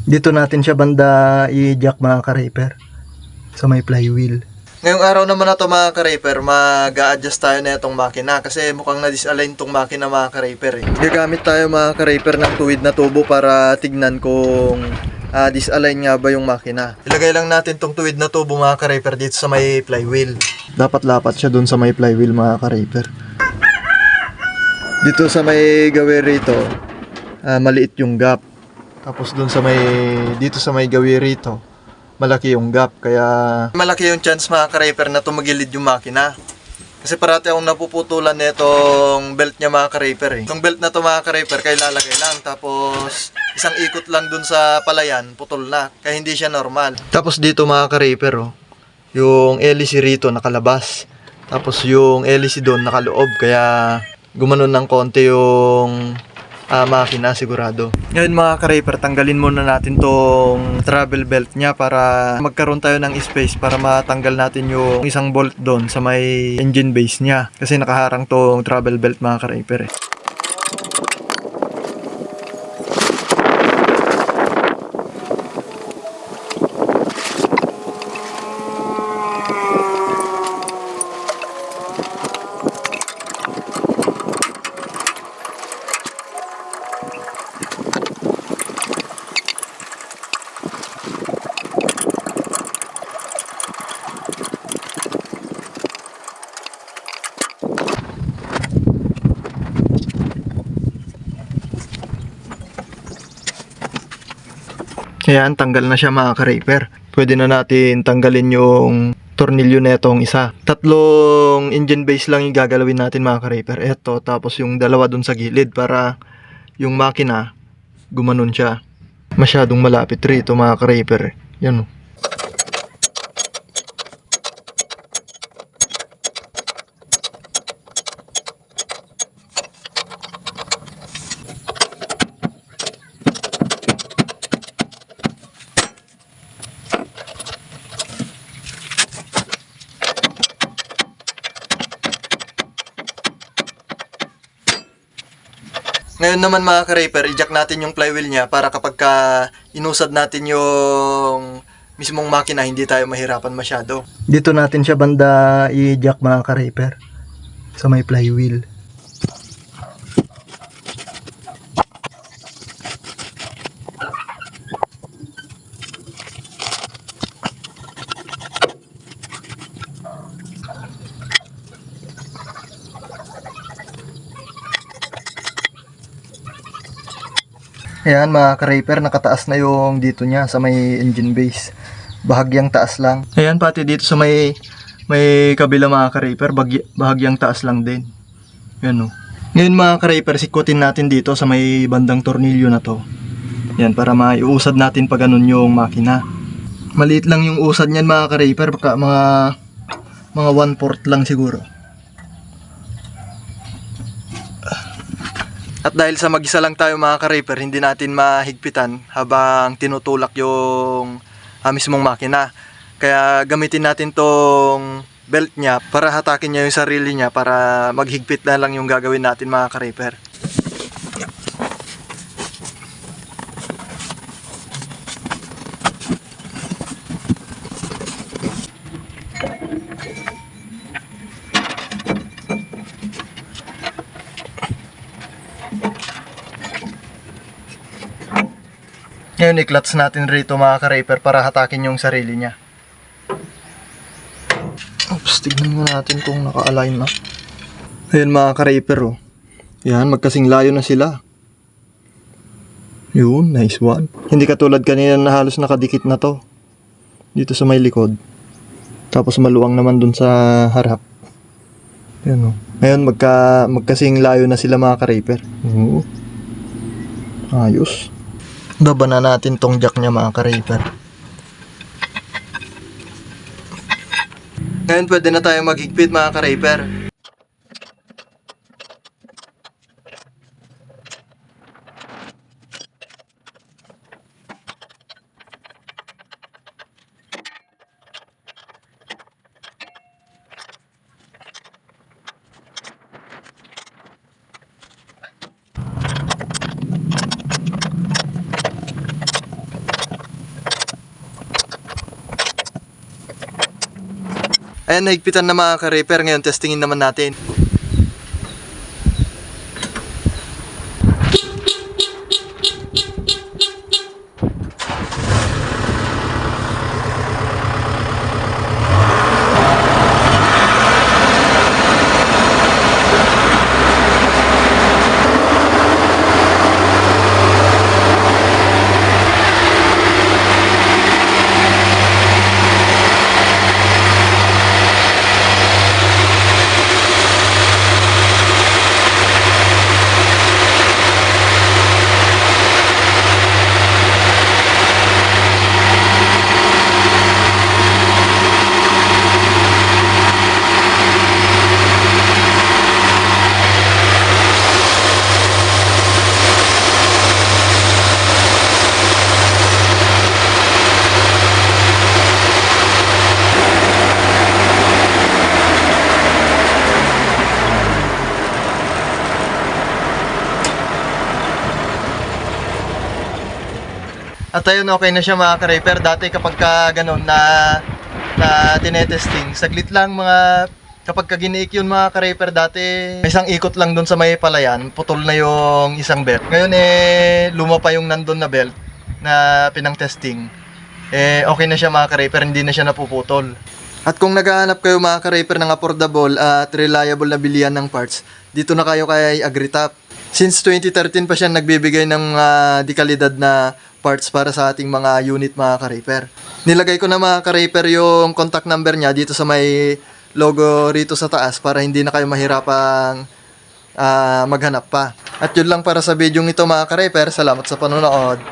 Dito natin siya banda i-jack mga ka-reaper sa may flywheel. Ngayong araw naman na to mga ka-reaper, mag-a-adjust tayo na itong makina kasi mukhang na-disalign itong makina mga ka-reaper eh. Gagamit tayo mga ka-reaper ng tuwid na tubo para tignan kung disalign nga ba yung makina. Ilagay lang natin tong tuwid na tubo mga ka-reaper dito sa may flywheel. Dapat lapat siya dun sa may flywheel mga ka-reaper. Dito sa may gawin rito, maliit yung gap. Tapos dun sa may, dito sa may gawin rito, malaki yung gap. Kaya malaki yung chance mga ka-reaper na tumagilid yung makina. Kasi parati akong napuputulan nitong belt niya mga ka-reaper eh. Itong belt na to mga ka-reaper, kaya lalagay lang. Tapos isang ikot lang dun sa palayan, putol na. Kaya hindi siya normal. Tapos dito mga ka-reaper oh, yung hélice rito nakalabas. Tapos yung hélice doon nakaloob. Kaya gumanon ng konti yung makina sigurado. Ngayon mga ka-reaper, tanggalin muna natin tong travel belt niya para magkaroon tayo ng space para matanggal natin yung isang bolt doon sa may engine base niya. Kasi nakaharang tong travel belt mga ka-reaper eh. Ayan, tanggal na siya mga ka-reaper. Pwede na natin tanggalin yung tornilyo na itong isa. Tatlong engine base lang yung gagalawin natin mga ka-reaper. Ito, tapos yung dalawa dun sa gilid para yung makina gumanon siya. Masyadong malapit rito mga ka-reaper. Yan o. Ngayon naman mga ka-reaper, i-jack natin yung flywheel niya para kapag inusad natin yung mismong makina, hindi tayo mahirapan masyado. Dito natin siya banda i-jack mga ka-reaper sa may flywheel. Ayan mga ka-reaper, nakataas na yung dito niya sa may engine base. Bahagyang taas lang. Ayan, pati dito sa may kabila mga ka-reaper, bahagyang taas lang din. Yan o. Ngayon mga ka-reaper, sikutin natin dito sa may bandang tornilyo na to. Yan, para maiusad natin pa ganun yung makina. Maliit lang yung usad niyan mga ka-reaper, baka mga 1/4 lang siguro. At dahil sa mag-isa lang tayo mga ka-reaper, hindi natin mahigpitan habang tinutulak yung mismong makina. Kaya gamitin natin tong belt niya para hatakin niya yung sarili niya para maghigpit na lang yung gagawin natin mga ka-reaper. Ngayon i-clutch natin rito mga ka-reaper para hatakin yung sarili niya. Oops, tignan nga natin kung naka-align na. Ayan mga ka-reaper oh. Yan, magkasing layo na sila. Yun, nice one. Hindi katulad kanina na halos nakadikit na to. Dito sa may likod. Tapos maluwang naman dun sa harap. Yan oh. Ngayon magkasing layo na sila mga ka-reaper. Ayos. Baba na natin tong jack niya mga ka-reaper. Ngayon pwede na tayo maghigpit mga ka-reaper. Ayan, nahigpitan na mga ka-repair. Ngayon, testingin naman natin. At ayun, okay na siya mga ka-repair. Dati kapag ka ganun na tinetesting, saglit lang kapag ka giniik yun mga ka-repair, dati isang ikot lang doon sa may palayan, putol na yung isang belt. Ngayon luma pa yung nandun na belt na pinang-testing. Okay na siya mga ka-repair, hindi na siya napuputol. At kung naghahanap kayo mga ka-repair ng affordable at reliable na bilihan ng parts, dito na kayo kay Agritop. Since 2013 pa siya nagbibigay ng dekalidad na parts para sa ating mga unit mga ka-repair. Nilagay ko na mga ka-repair yung contact number niya dito sa may logo rito sa taas para hindi na kayo mahirapang maghanap pa. At yun lang para sa video ito mga ka-repair. Salamat sa panonood.